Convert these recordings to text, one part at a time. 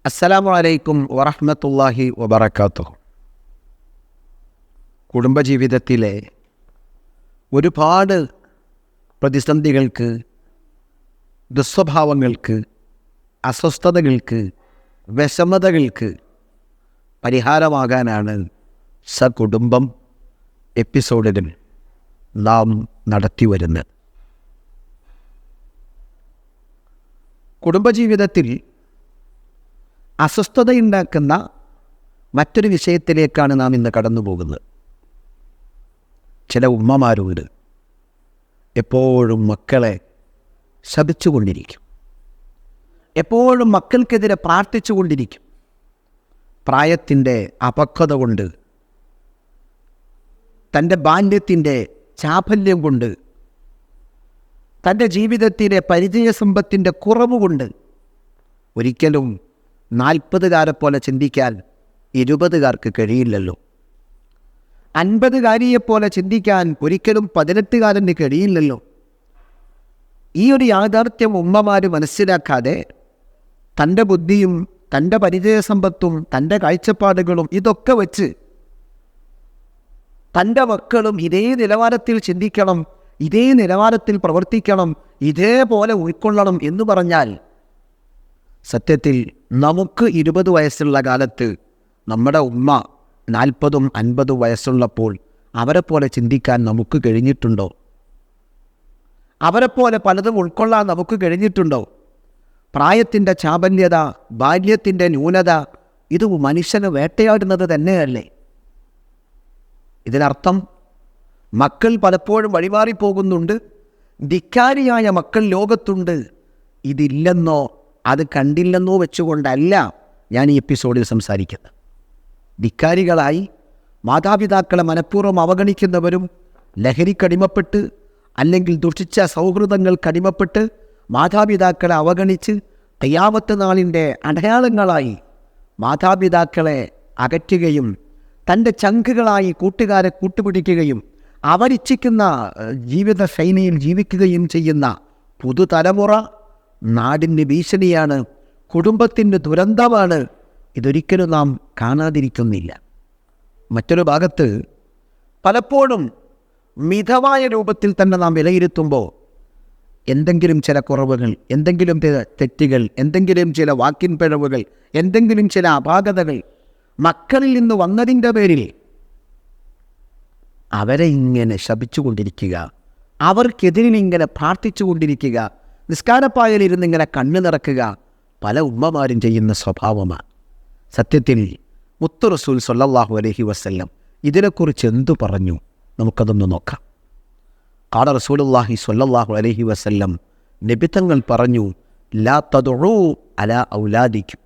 അസ്സലാമു അലൈക്കും വറഹ്മത്തുള്ളാഹി വബറകാതുഹു. കുടുംബജീവിതത്തിലെ ഒരുപാട് പ്രതിസന്ധികൾക്ക്, ദുസ്വഭാവങ്ങൾക്ക്, അസ്വസ്ഥതകൾക്ക്, വിഷമതകൾക്ക് പരിഹാരമാകാനാണ് സകുടുംബം എപ്പിസോഡിൽ നാം നടത്തി വരുന്നത്. കുടുംബജീവിതത്തിൽ അസ്വസ്ഥതയുണ്ടാക്കുന്ന മറ്റൊരു വിഷയത്തിലേക്കാണ് നാം ഇന്ന് കടന്നു പോകുന്നത്. ചില ഉമ്മമാരുണ്ട്, എപ്പോഴും മക്കളെ ശപിച്ചുകൊണ്ടിരിക്കും, എപ്പോഴും മക്കൾക്കെതിരെ പ്രാർത്ഥിച്ചുകൊണ്ടിരിക്കും. പ്രായത്തിൻ്റെ അപക്വത കൊണ്ട്, തൻ്റെ ബാല്യത്തിൻ്റെ ചാപല്യം കൊണ്ട്, തൻ്റെ ജീവിതത്തിലെ പരിചയസമ്പത്തിൻ്റെ കുറവുകൊണ്ട് ഒരിക്കലും 40-കാരെ പോലെ ചിന്തിക്കാൻ 20-കാർക്ക് കഴിയില്ലല്ലോ. 50-കാരിയെപ്പോലെ ചിന്തിക്കാൻ ഒരിക്കലും 18-കാരന് കഴിയില്ലല്ലോ. ഈ ഒരു യാഥാർത്ഥ്യം ഉമ്മമാർ മനസ്സിലാക്കാതെ തൻ്റെ ബുദ്ധിയും തൻ്റെ പരിചയസമ്പത്തും തൻ്റെ കാഴ്ചപ്പാടുകളും ഇതൊക്കെ വെച്ച് തൻ്റെ മക്കളും ഇതേ നിലവാരത്തിൽ ചിന്തിക്കണം, ഇതേ നിലവാരത്തിൽ പ്രവർത്തിക്കണം, ഇതേപോലെ ഉൾക്കൊള്ളണം എന്ന് പറഞ്ഞാൽ, സത്യത്തിൽ നമുക്ക് 20 വയസ്സുള്ള കാലത്ത് നമ്മുടെ ഉമ്മ 40-50 വയസ്സുള്ളപ്പോൾ അവരെപ്പോലെ ചിന്തിക്കാൻ നമുക്ക് കഴിഞ്ഞിട്ടുണ്ടോ? അവരെപ്പോലെ പലതും ഉൾക്കൊള്ളാൻ നമുക്ക് കഴിഞ്ഞിട്ടുണ്ടോ? പ്രായത്തിൻ്റെ ചാബല്യത, ബാല്യത്തിൻ്റെ ന്യൂനത, ഇത് മനുഷ്യനെ വേട്ടയാടുന്നത് തന്നെയല്ലേ? ഇതിനർത്ഥം മക്കൾ പലപ്പോഴും വഴിമാറിപ്പോകുന്നുണ്ട്, ധിക്കാരിയായ മക്കൾ ലോകത്തുണ്ട്. ഇതില്ലെന്നോ അത് കണ്ടില്ലെന്നോ വെച്ചുകൊണ്ടല്ല ഞാൻ ഈ എപ്പിസോഡിൽ സംസാരിക്കുന്നത്. ധിക്കാരികളായി മാതാപിതാക്കളെ മനഃപൂർവ്വം അവഗണിക്കുന്നവരും, ലഹരിക്കടിമപ്പെട്ട് അല്ലെങ്കിൽ ദുഷിച്ച സൗഹൃദങ്ങൾക്കടിമപ്പെട്ട് മാതാപിതാക്കളെ അവഗണിച്ച് ഖിയാമത്ത് നാളിൻ്റെ അടയാളങ്ങളായി മാതാപിതാക്കളെ അകറ്റുകയും തൻ്റെ ചങ്കുകളായി കൂട്ടുകാരെ കൂട്ടുപിടിക്കുകയും അവരിച്ഛിക്കുന്ന ജീവിത ശൈലിയിൽ ജീവിക്കുകയും ചെയ്യുന്ന പുതുതലമുറ നാടിൻ്റെ ഭീഷണിയാണ്, കുടുംബത്തിൻ്റെ ദുരന്തമാണ്. ഇതൊരിക്കലും നാം കാണാതിരിക്കുന്നില്ല. മറ്റൊരു ഭാഗത്ത് പലപ്പോഴും മിതമായ രൂപത്തിൽ തന്നെ നാം വിലയിരുത്തുമ്പോൾ എന്തെങ്കിലും ചില കുറവുകൾ, എന്തെങ്കിലും ചില തെറ്റുകൾ, എന്തെങ്കിലും ചില വാക്കിൻ പിഴവുകൾ, എന്തെങ്കിലും ചില അപാകതകൾ മക്കളിൽ നിന്ന് വന്നതിൻ്റെ പേരിൽ അവരെ ഇങ്ങനെ ശപിച്ചുകൊണ്ടിരിക്കുക, അവർക്കെതിരിൽ ഇങ്ങനെ പ്രാർത്ഥിച്ചു കൊണ്ടിരിക്കുക, നിസ്കാരപ്പായലിരുന്ന് ഇങ്ങനെ കണ്ണു നിറക്കുക പല ഉമ്മമാരും ചെയ്യുന്ന സ്വഭാവമാണ്. സത്യത്തിൽ മുത്ത് റസൂൽ സ്വല്ലല്ലാഹു അലൈഹി വസല്ലം ഇതിനെക്കുറിച്ച് എന്തു പറഞ്ഞു? നമുക്കതൊന്ന് നോക്കാം. ഖാല റസൂലുള്ളാഹി സ്വല്ലല്ലാഹു അലൈഹി വസല്ലം, നബിതങ്ങൾ പറഞ്ഞു, ലാ തദ്ഉ അലാ ഔലാദിക്കും,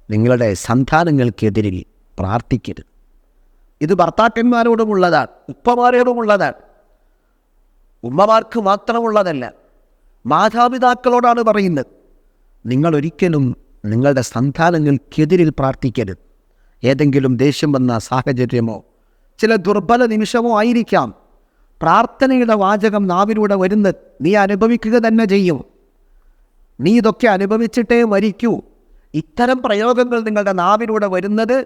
നിങ്ങളുടെ സന്താനങ്ങൾക്കെതിരിൽ പ്രാർത്ഥിക്കരുത്. ഇത് ഭർത്താക്കന്മാരോടുമുള്ളതാണ്, ഉപ്പമാരോടുമുള്ളതാണ്, ഉമ്മമാർക്ക് മാത്രമുള്ളതല്ല, മാതാപിതാക്കളോടാണ് പറയുന്നത്. നിങ്ങളൊരിക്കലും നിങ്ങളുടെ സന്താനങ്ങൾക്കെതിരിൽ പ്രാർത്ഥിക്കരുത്. ഏതെങ്കിലും ദേഷ്യം വന്ന സാഹചര്യമോ ചില ദുർബല നിമിഷമോ ആയിരിക്കാം പ്രാർത്ഥനയുടെ വാചകം നാവിലൂടെ വരുന്നത്. നീ അനുഭവിക്കുക തന്നെ ചെയ്യും, നീ ഇതൊക്കെ അനുഭവിച്ചിട്ടേ മരിക്കൂ. ഇത്തരം പ്രയോഗങ്ങൾ നിങ്ങളുടെ നാവിലൂടെ വരുന്നത്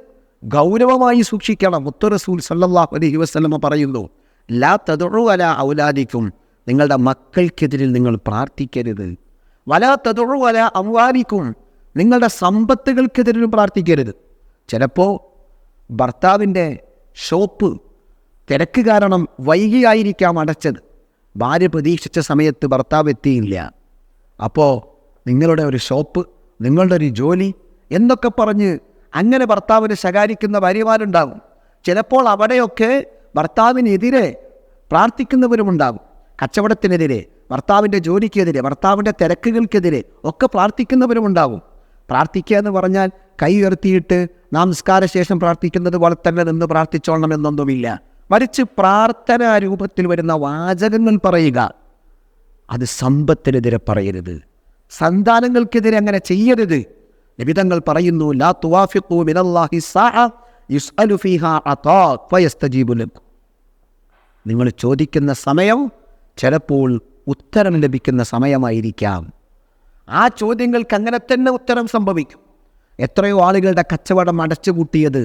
ഗൗരവമായി സൂക്ഷിക്കണം. മുത്ത് റസൂൽ സല്ലല്ലാഹു അലൈഹി വസല്ലമ പറയുന്നു, ലാ തദ്ഉ അലാ ഔലാദിക്കും, നിങ്ങളുടെ മക്കൾക്കെതിരിൽ നിങ്ങൾ പ്രാർത്ഥിക്കരുത്. വലാ തദ്ഉ അലാ അംവാലിക്കും, നിങ്ങളുടെ സമ്പത്തുകൾക്കെതിരിലും പ്രാർത്ഥിക്കരുത്. ചിലപ്പോൾ ഭർത്താവിൻ്റെ ഷോപ്പ് തിരക്ക് കാരണം വൈകിയായിരിക്കാം അടച്ചത്, ഭാര്യ പ്രതീക്ഷിച്ച സമയത്ത് ഭർത്താവ് എത്തിയില്ല. അപ്പോൾ നിങ്ങളുടെ ഒരു ഷോപ്പ്, നിങ്ങളുടെ ഒരു ജോലി എന്നൊക്കെ പറഞ്ഞ് അങ്ങനെ ഭർത്താവിനെ ശകാരിക്കുന്ന ഭാര്യമാരുണ്ടാകും. ചിലപ്പോൾ അവിടെയൊക്കെ ഭർത്താവിനെതിരെ പ്രാർത്ഥിക്കുന്നവരുമുണ്ടാകും. കച്ചവടത്തിനെതിരെ, ഭർത്താവിൻ്റെ ജോലിക്കെതിരെ, ഭർത്താവിൻ്റെ തിരക്കുകൾക്കെതിരെ ഒക്കെ പ്രാർത്ഥിക്കുന്നവരുമുണ്ടാകും. പ്രാർത്ഥിക്കുക എന്ന് പറഞ്ഞാൽ കൈ ഉയർത്തിയിട്ട് നാം നിസ്കാരശേഷം പ്രാർത്ഥിക്കുന്നത് പോലെ തന്നെ നിന്ന് പ്രാർത്ഥിച്ചോളണം എന്നൊന്നുമില്ല. മറിച്ച് പ്രാർത്ഥനാ രൂപത്തിൽ വരുന്ന വാചകങ്ങൾ പറയുക. അത് സമ്പത്തിനെതിരെ പറയരുത്, സന്താനങ്ങൾക്കെതിരെ അങ്ങനെ ചെയ്യരുത്. നബിതങ്ങൾ പറയുന്നു, ലാ തുവാഫിഖു മിനല്ലാഹി സാഅ യുസ്അലു ഫീഹാ അതാ ഫയസ്തജീബു ലക്കും, നിങ്ങൾ ചോദിക്കുന്ന സമയം ചിലപ്പോൾ ഉത്തരം ലഭിക്കുന്ന സമയമായിരിക്കാം. ആ ചോദ്യങ്ങൾക്ക് അങ്ങനെ തന്നെ ഉത്തരം സംഭവിക്കും. എത്രയോ ആളുകളുടെ കച്ചവടം അടച്ചുപൂട്ടിയത്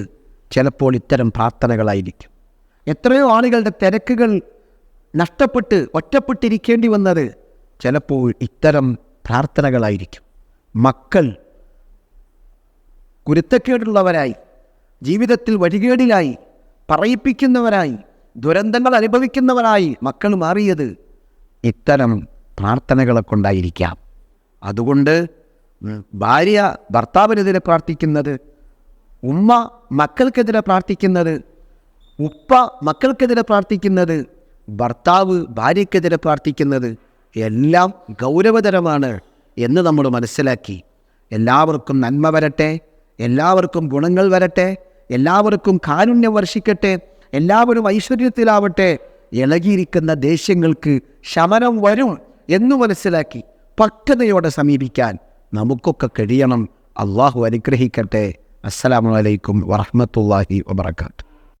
ചിലപ്പോൾ ഇത്തരം പ്രാർത്ഥനകളായിരിക്കും. എത്രയോ ആളുകളുടെ തിരക്കുകൾ നഷ്ടപ്പെട്ട് ഒറ്റപ്പെട്ടിരിക്കേണ്ടി വന്നത് ചിലപ്പോൾ ഇത്തരം പ്രാർത്ഥനകളായിരിക്കും. മക്കൾ കുരുത്തക്കേടുള്ളവരായി, ജീവിതത്തിൽ വഴികേടിലായി, പറയിപ്പിക്കുന്നവരായി, ദുരന്തങ്ങൾ അനുഭവിക്കുന്നവരായി മക്കൾ മാറിയത് ഇത്തരം പ്രാർത്ഥനകളെ കൊണ്ടായിരിക്കാം. അതുകൊണ്ട് ഭാര്യ ഭർത്താവിനെതിരെ പ്രാർത്ഥിക്കുന്നത്, ഉമ്മ മക്കൾക്കെതിരെ പ്രാർത്ഥിക്കുന്നത്, ഉപ്പ മക്കൾക്കെതിരെ പ്രാർത്ഥിക്കുന്നത്, ഭർത്താവ് ഭാര്യയ്ക്കെതിരെ പ്രാർത്ഥിക്കുന്നത് എല്ലാം ഗൗരവതരമാണ് എന്ന് നമ്മൾ മനസ്സിലാക്കി എല്ലാവർക്കും നന്മ വരട്ടെ, എല്ലാവർക്കും ഗുണങ്ങൾ വരട്ടെ, എല്ലാവർക്കും കാരുണ്യം വർഷിക്കട്ടെ, എല്ലാവരും ഐശ്വര്യത്തിലാവട്ടെ, ഇളകിയിരിക്കുന്ന ദേഷ്യങ്ങൾക്ക് ശമനം വരും എന്ന് മനസ്സിലാക്കി പക്വതയോടെ സമീപിക്കാൻ നമുക്കൊക്കെ കഴിയണം. അള്ളാഹു അനുഗ്രഹിക്കട്ടെ. അസ്സലാമു അലൈക്കും വറഹ്മത്തുള്ളാഹി വബറകാതുഹു.